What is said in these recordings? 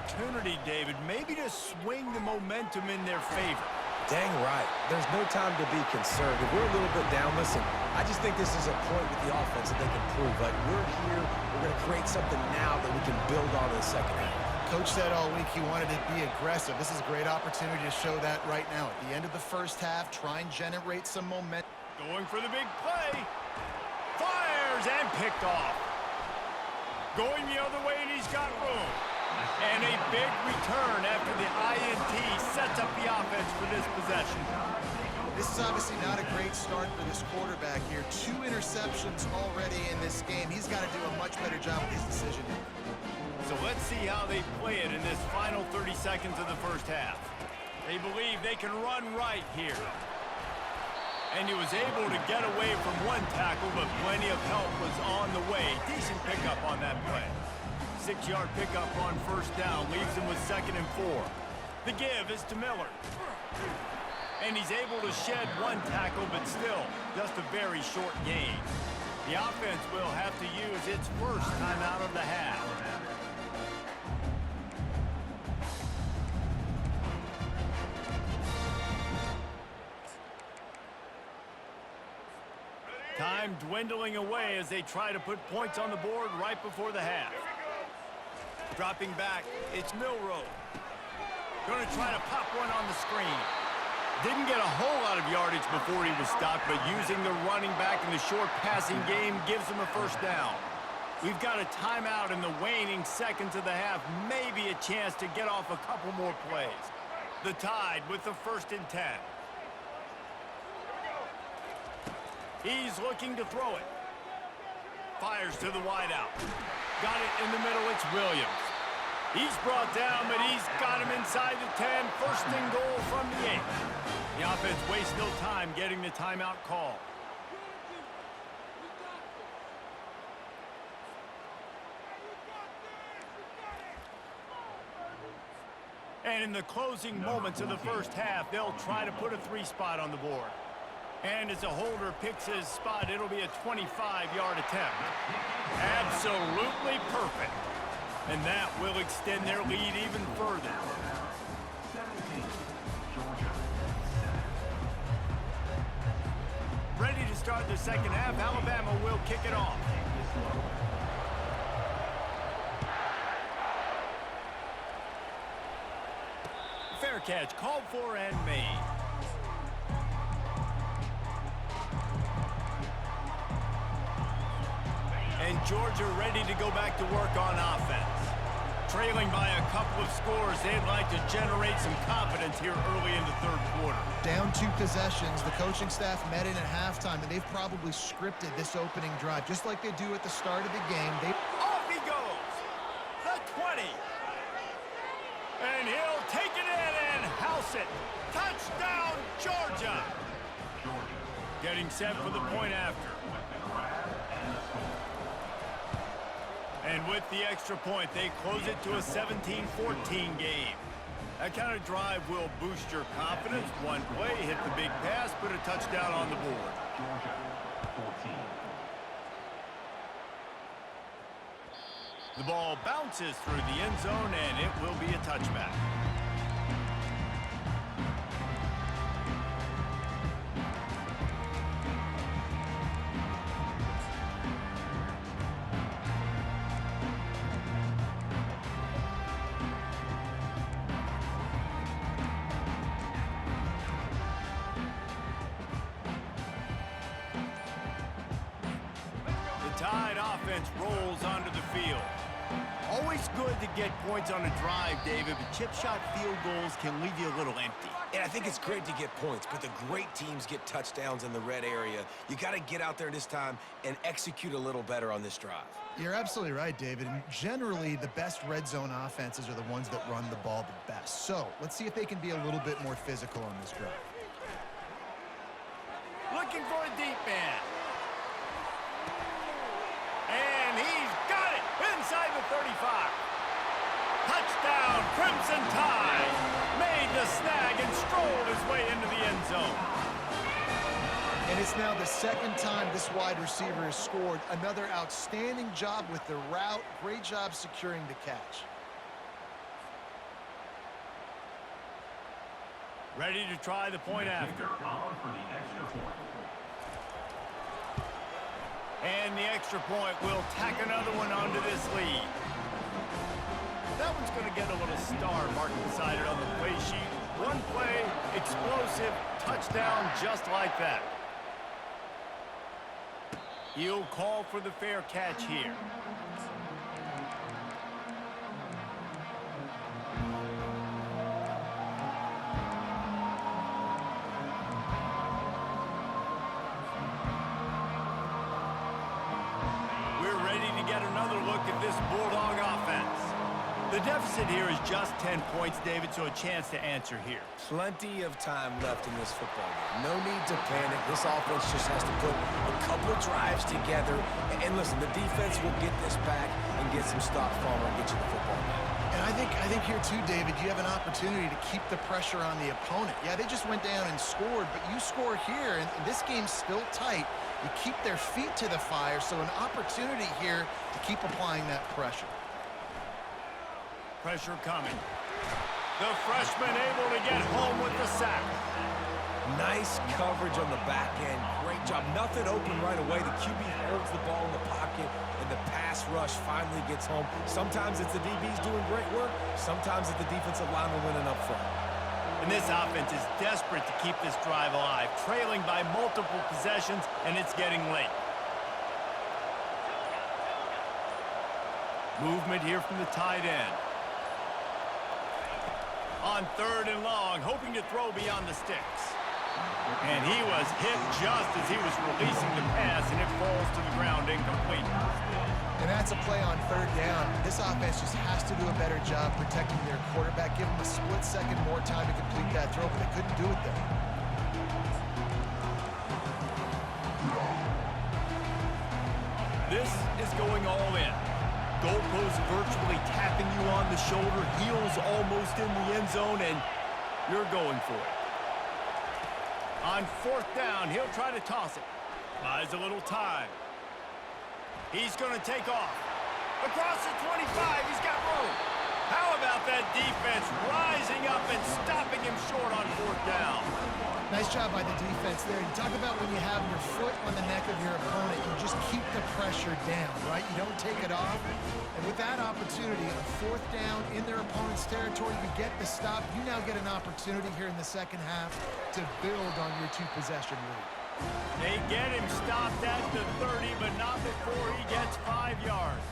opportunity, David, maybe to swing the momentum in their favor. Dang right. There's no time to be concerned. If we're a little bit down, listen, I just think this is a point with the offense that they can prove. Like, we're here, we're going to create something now that we can build on in the second half. Coach said all week he wanted to be aggressive. This is a great opportunity to show that right now. At the end of the first half, try and generate some momentum. Going for the big play. Fires and picked off. Going the other way, and he's got room. And a big return after the INT sets up the offense for this possession. This is obviously not a great start for this quarterback here. 2 interceptions already in this game. He's got to do a much better job with his decision. So let's see how they play it in this final 30 seconds of the first half. They believe they can run right here. And he was able to get away from one tackle, but plenty of help was on the way. Decent pickup on that play. 6-yard pickup on first down leaves him with 2nd and 4. The give is to Miller. And he's able to shed one tackle, but still just a very short gain. The offense will have to use its first timeout of the half. Time dwindling away as they try to put points on the board right before the half. Dropping back, it's Milroe. Going to try to pop one on the screen. Didn't get a whole lot of yardage before he was stopped, but using the running back in the short passing game gives him a first down. We've got a timeout in the waning seconds of the half, maybe a chance to get off a couple more plays. The Tide with the 1st and 10. He's looking to throw it. Fires to the wideout. Got it in the middle, it's Williams. He's brought down, but he's got him inside the 10. 1st and goal from the 8. The offense wastes no time getting the timeout call. And in the closing moments of the first half, they'll try to put a 3 spot on the board. And as a holder picks his spot, it'll be a 25-yard attempt. Absolutely perfect. And that will extend their lead even further. Ready to start the second half, Alabama will kick it off. Fair catch called for and made. And Georgia ready to go back to work on offense. Trailing by a couple of scores, they'd like to generate some confidence here early in the 3rd quarter. Down 2 possessions, the coaching staff met in at halftime, and they've probably scripted this opening drive, just like they do at the start of the game. Off he goes! The 20! And he'll take it in and house it! Touchdown, Georgia! Getting set for the point after. And with the extra point, they close it to a 17-14 game. That kind of drive will boost your confidence. One play, hit the big pass, put a touchdown on the board. The ball bounces through the end zone, and it will be a touchback. Tide offense rolls onto the field. Always good to get points on a drive, David, but chip shot field goals can leave you a little empty. And I think it's great to get points, but the great teams get touchdowns in the red area. You got to get out there this time and execute a little better on this drive. You're absolutely right, David. And generally, the best red zone offenses are the ones that run the ball the best. So let's see if they can be a little bit more physical on this drive. Looking for a deep man. And he's got it inside the 35. Touchdown, Crimson Tide. Made the snag and strolled his way into the end zone. And it's now the 2nd time this wide receiver has scored. Another outstanding job with the route. Great job securing the catch. Ready to try the point after. And the extra point will tack another one onto this lead. That one's going to get a little star mark beside it on the play sheet. One play, explosive, touchdown just like that. He'll call for the fair catch here. We're ready to get another look at this Bulldog offense. The deficit here is just 10 points, David, so a chance to answer here. Plenty of time left in this football game. No need to panic. This offense just has to put a couple of drives together. And listen, the defense will get this back and get some stops from and get you the football game. And I think here too, David, you have an opportunity to keep the pressure on the opponent. Yeah, they just went down and scored, but you score here, and this game's still tight. You keep their feet to the fire, so an opportunity here to keep applying that pressure. Pressure coming. The freshman able to get home with the sack. Nice coverage on the back end. Great job. Nothing open right away. The QB holds the ball in the pocket, and the pass rush finally gets home. Sometimes it's the DBs doing great work. Sometimes it's the defensive lineman winning up front. And this offense is desperate to keep this drive alive, trailing by multiple possessions, and it's getting late. Movement here from the tight end. On 3rd and long, hoping to throw beyond the sticks. And he was hit just as he was releasing the pass, and it falls to the ground incomplete. And that's a play on 3rd down. This offense just has to do a better job protecting their quarterback. Give them a split second more time to complete that throw, but they couldn't do it there. This is going all in. Goalpost virtually tapping you on the shoulder, heels almost in the end zone, and you're going for it. On 4th down, he'll try to toss it. Buys a little time. He's going to take off. Across the 25, he's got room. How about that defense rising up and stopping him short on 4th down? Nice job by the defense there. You talk about when you have your foot on the neck of your opponent, you just keep the pressure down, right? You don't take it off. And with that opportunity, on 4th down in their opponent's territory, you get the stop. You now get an opportunity here in the second half to build on your 2-possession lead. They get him stopped at the 30, but not before he gets 5 yards.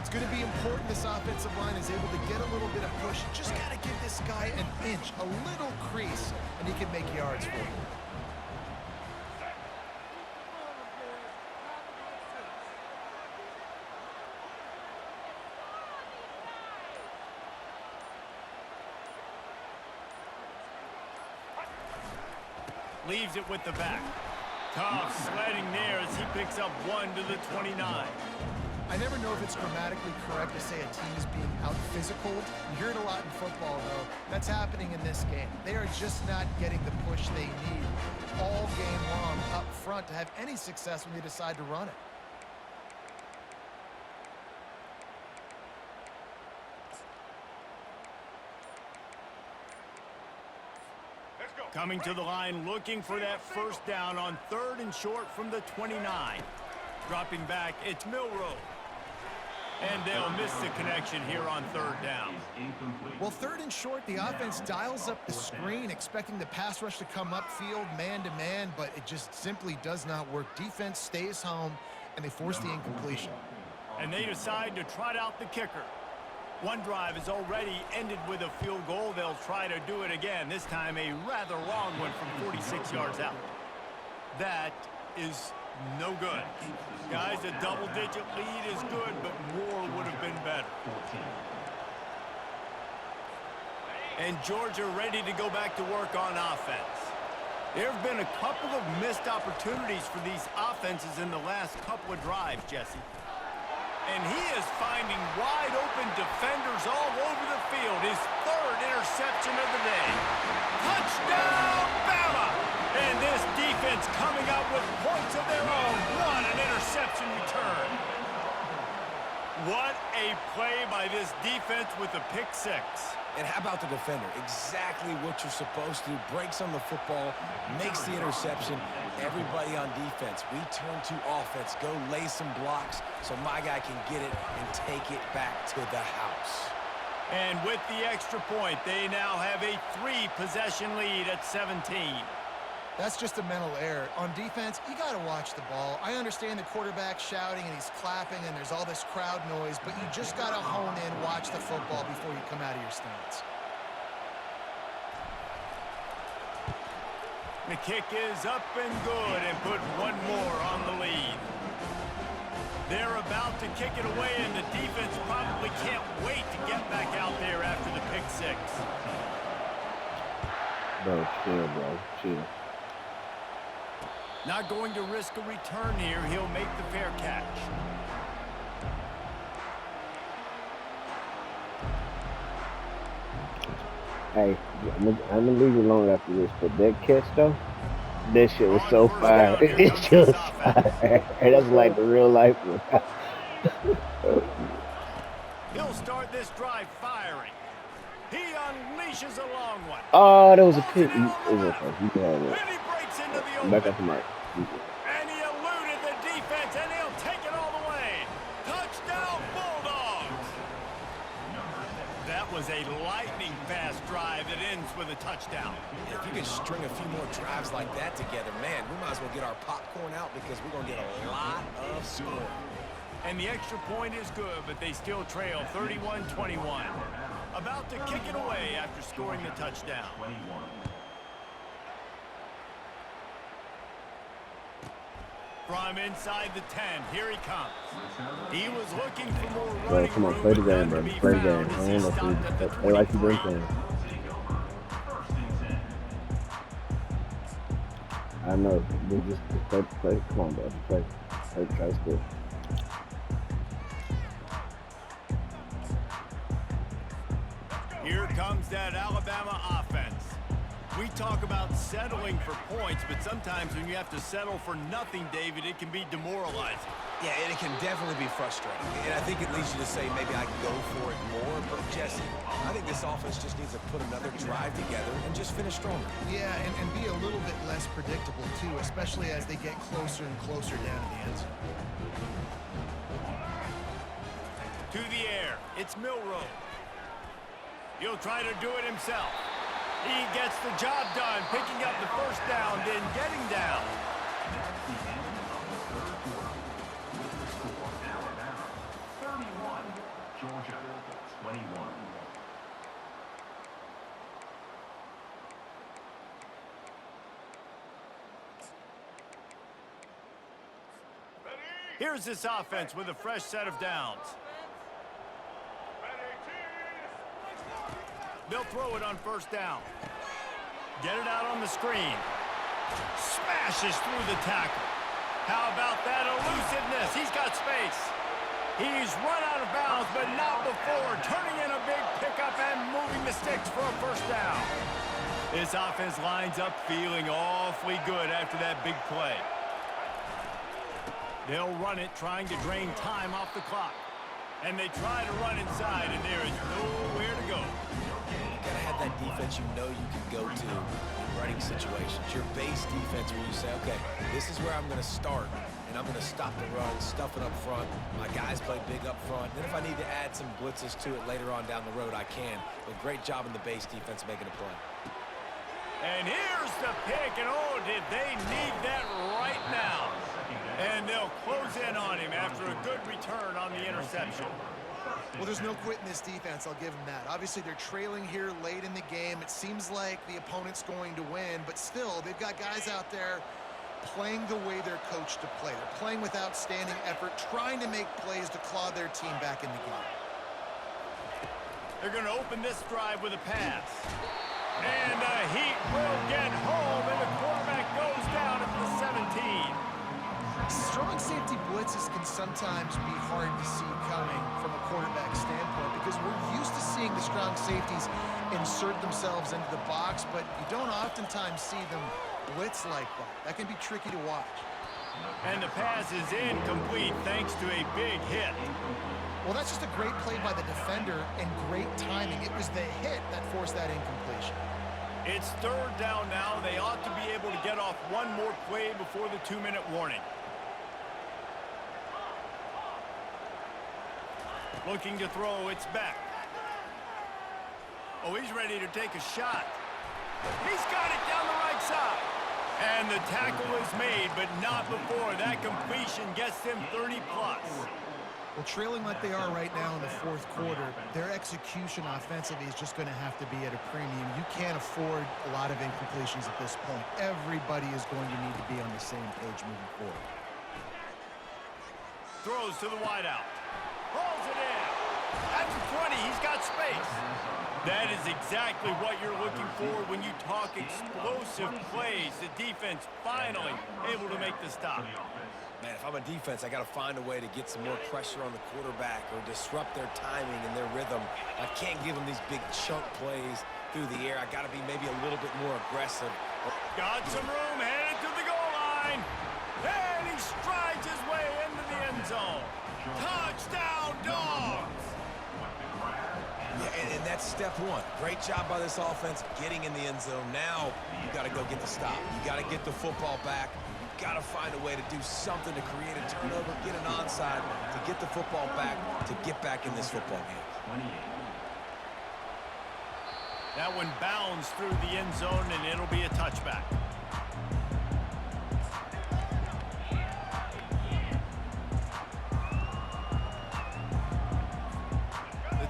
It's going to be important this offensive line is able to get a little bit of push. You just got to give this guy an inch, a little crease, and he can make yards for you. Leaves it with the back. Tough sledding there as he picks up 1 to the 29. I never know if it's grammatically correct to say a team is being out-physical. You hear it a lot in football, though. That's happening in this game. They are just not getting the push they need all game long up front to have any success when they decide to run it. Coming to the line, looking for that 1st down on 3rd and short from the 29. Dropping back, it's Milroe. And they'll miss the connection here on 3rd down. Well, 3rd and short, the offense dials up the screen, expecting the pass rush to come upfield, man-to-man, but it just simply does not work. Defense stays home, and they force the incompletion. And they decide to trot out the kicker. One drive has already ended with a field goal. They'll try to do it again, this time a rather long one from 46 yards out. That is no good. Guys, a double-digit lead is good, but more would have been better. And Georgia ready to go back to work on offense. There have been a couple of missed opportunities for these offenses in the last couple of drives, Jesse. And he is finding wide-open defenders all over the field. His 3rd interception of the day. Touchdown, Bama! And this defense coming up with points of their own. What an interception return. What a play by this defense with the pick six. And how about the defender? Exactly what you're supposed to. Breaks on the football, makes the interception. Everybody on defense, we turn to offense. Go lay some blocks so my guy can get it and take it back to the house. And with the extra point, they now have a 3-possession lead at 17. That's just a mental error. On defense, you got to watch the ball. I understand the quarterback shouting and he's clapping and there's all this crowd noise, but you just got to hone in, watch the football before you come out of your stance. The kick is up and good and put one more on the lead. They're about to kick it away, and the defense probably can't wait to get back out there after the pick six. Bro, chill, bro. Chill. Not going to risk a return here. He'll make the fair catch. Hey, I'm gonna leave you alone after this, but that catch though, that shit was so fire. It shit was fire. That's like the real life one. He'll start this drive firing. He unleashes a long one. Oh, that was a pick. It was okay. You can have And it. he breaks into the open. Back up to Mike. And he eluded the defense, and he'll take it all the way. Touchdown, Bulldogs. That was a lightning-fast drive that ends with a touchdown. If you can string a few more drives like that together, man, we might as well get our popcorn out because we're going to get a lot of scoring. And the extra point is good, but they still trail 31-21. About to kick it away after scoring the touchdown. From inside the 10, here he comes. He was looking for more Bro, running come on, room, play the but game, none bro. to be Play the game. found I as he don't know stopped at the if they like you doing 23. things. I know. Just play. Come on, bro. Play. Try to score. Here comes that Alabama offense. We talk about settling for points, but sometimes when you have to settle for nothing, David, it can be demoralizing. Yeah, and it can definitely be frustrating. And I think it leads you to say maybe I can go for it more. But, Jesse, I think this offense just needs to put another drive together and just finish stronger. Yeah, and be a little bit less predictable, too, especially as they get closer and closer down to the end zone. To the air, it's Milroe. He'll try to do it himself. He gets the job done, picking up the first down, then getting down. Georgia, 21. Here's this offense with a fresh set of downs. They'll throw it on first down. Get it out on the screen. Smashes through the tackle. How about that elusiveness? He's got space. He's run out of bounds, but not before turning in a big pickup and moving the sticks for a first down. This offense lines up feeling awfully good after that big play. They'll run it, trying to drain time off the clock. And they try to run inside, and there is nowhere to go. You got to have that defense you know you can go to in running situations. Your base defense where you say, okay, this is where I'm going to start, and I'm going to stop the run, stuff it up front. My guys play big up front. Then if I need to add some blitzes to it later on down the road, I can. But great job in the base defense making a play. And here's the pick, and oh, did they need that right now. And they'll close in on him after a good return on the interception. Well, there's no quitting this defense, I'll give them that. Obviously, they're trailing here late in the game. It seems like the opponent's going to win, but still, they've got guys out there playing the way they're coached to play. They're playing with outstanding effort, trying to make plays to claw their team back in the game. They're going to open this drive with a pass. And the Heat will get home, and the quarterback goes down at the 17. Strong safety blitzes can sometimes be hard to see coming from a quarterback standpoint because we're used to seeing the strong safeties insert themselves into the box, but you don't oftentimes see them blitz like that. That can be tricky to watch. And the pass is incomplete thanks to a big hit. Well, that's just a great play by the defender and great timing. It was the hit that forced that incompletion. It's third down now. They ought to be able to get off one more play before the 2-minute warning. Looking to throw, it's Beck. Oh, he's ready to take a shot. He's got it down the right side. And the tackle is made, but not before that completion gets them 30+. Well, trailing like they are right now in the fourth quarter, their execution offensively is just going to have to be at a premium. You can't afford a lot of incompletions at this point. Everybody is going to need to be on the same page moving forward. Throws to the wideout. Hauls it in. At the 20, he's got space. That is exactly what you're looking for when you talk explosive plays. The defense finally able to make the stop. Man, if I'm a defense, I got to find a way to get some more pressure on the quarterback or disrupt their timing and their rhythm. I can't give them these big chunk plays through the air. I got to be maybe a little bit more aggressive. Got some room, headed to the goal line. And he strides his way into the end zone. Touchdown, Dogs! Yeah, and that's step one. Great job by this offense getting in the end zone. Now you got to go get the stop. You got to get the football back. You got to find a way to do something to create a turnover, get an onside, to get the football back, to get back in this football game. That one bounds through the end zone, and it'll be a touchback.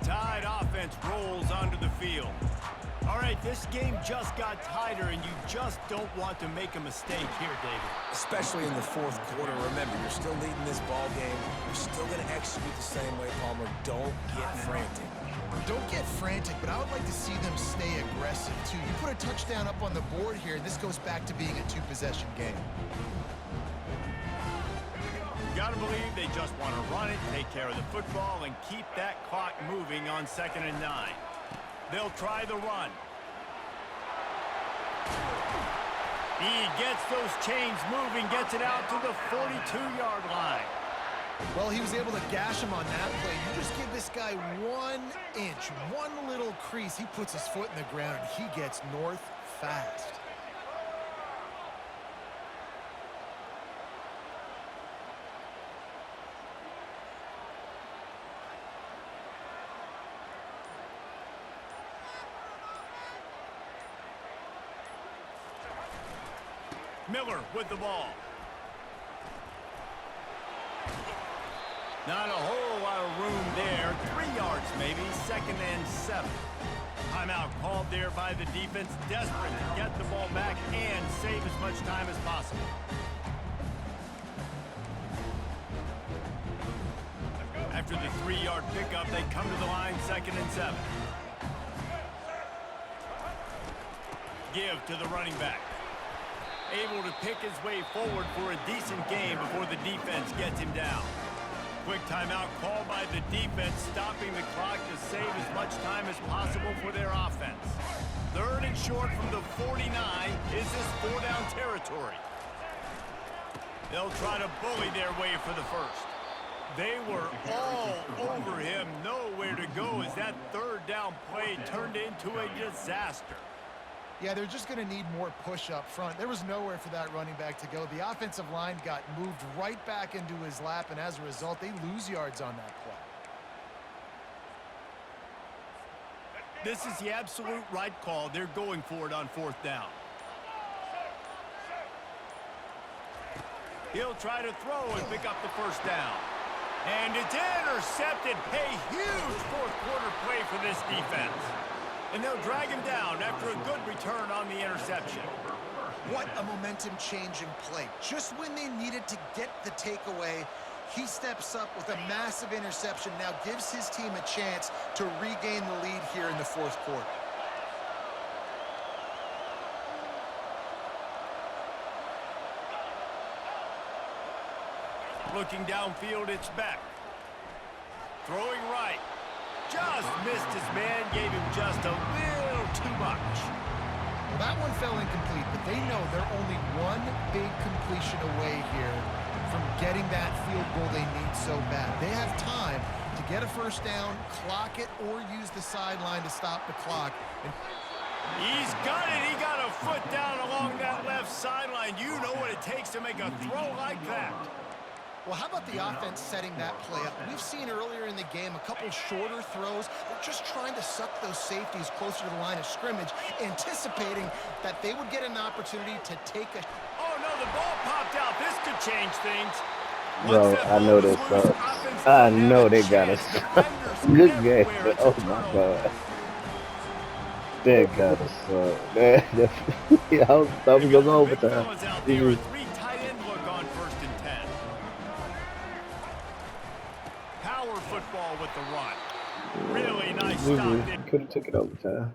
Tide offense rolls onto the field. All right, this game just got tighter, and you just don't want to make a mistake here, David. Especially in the fourth quarter. Remember, you're still leading this ball game. You're still going to execute the same way, Palmer. Don't get frantic. Don't get frantic, but I would like to see them stay aggressive, too. You put a touchdown up on the board here, and this goes back to being a two-possession game. You got to believe they just want to run it, take care of the football, and keep that clock moving on 2nd and 9. They'll try the run. He gets those chains moving, gets it out to the 42-yard line. Well, he was able to gash him on that play. You just give this guy 1 inch, one little crease. He puts his foot in the ground. He gets north fast. Miller with the ball. Not a whole lot of room there. 3 yards maybe, 2nd and 7. Timeout called there by the defense, desperate to get the ball back and save as much time as possible. After the 3-yard pickup, they come to the line, 2nd and 7. Give to the running back. Able to pick his way forward for a decent game before the defense gets him down. Quick timeout called by the defense, stopping the clock to save as much time as possible for their offense. 3rd and short from the 49. Is this 4-down territory? They'll try to bully their way for the first. They were all over him, nowhere to go as that 3rd down play turned into a disaster. Yeah, they're just going to need more push up front. There was nowhere for that running back to go. The offensive line got moved right back into his lap, and as a result, they lose yards on that play. This is the absolute right call. They're going for it on 4th down. He'll try to throw and pick up the 1st down. And it's intercepted. A huge 4th quarter play for this defense. And they'll drag him down after a good return on the interception. What a momentum-changing play. Just when they needed to get the takeaway, he steps up with a massive interception, now gives his team a chance to regain the lead here in the 4th quarter. Looking downfield, it's Beck. Throwing right. Just missed his man, gave him just a little too much. Well, that one fell incomplete, but they know they're only one big completion away here from getting that field goal they need so bad. They have time to get a first down, clock it, or use the sideline to stop the clock. And he's got it. He got a foot down along that left sideline. You know what it takes to make a throw like that. well, how about the offense setting that play up? We've seen earlier in the game a couple shorter throws. They're just trying to suck those safeties closer to the line of scrimmage, anticipating that they would get an opportunity to take a... Oh, no, the ball popped out. This could change things. Bro, I know this, bro. I know they got us. Good game. Oh, my God. They got us. Yeah, I was going overtime. Three tight end look on 1st and 10. Power football with the run. Really nice stop there. Could have took it overtime.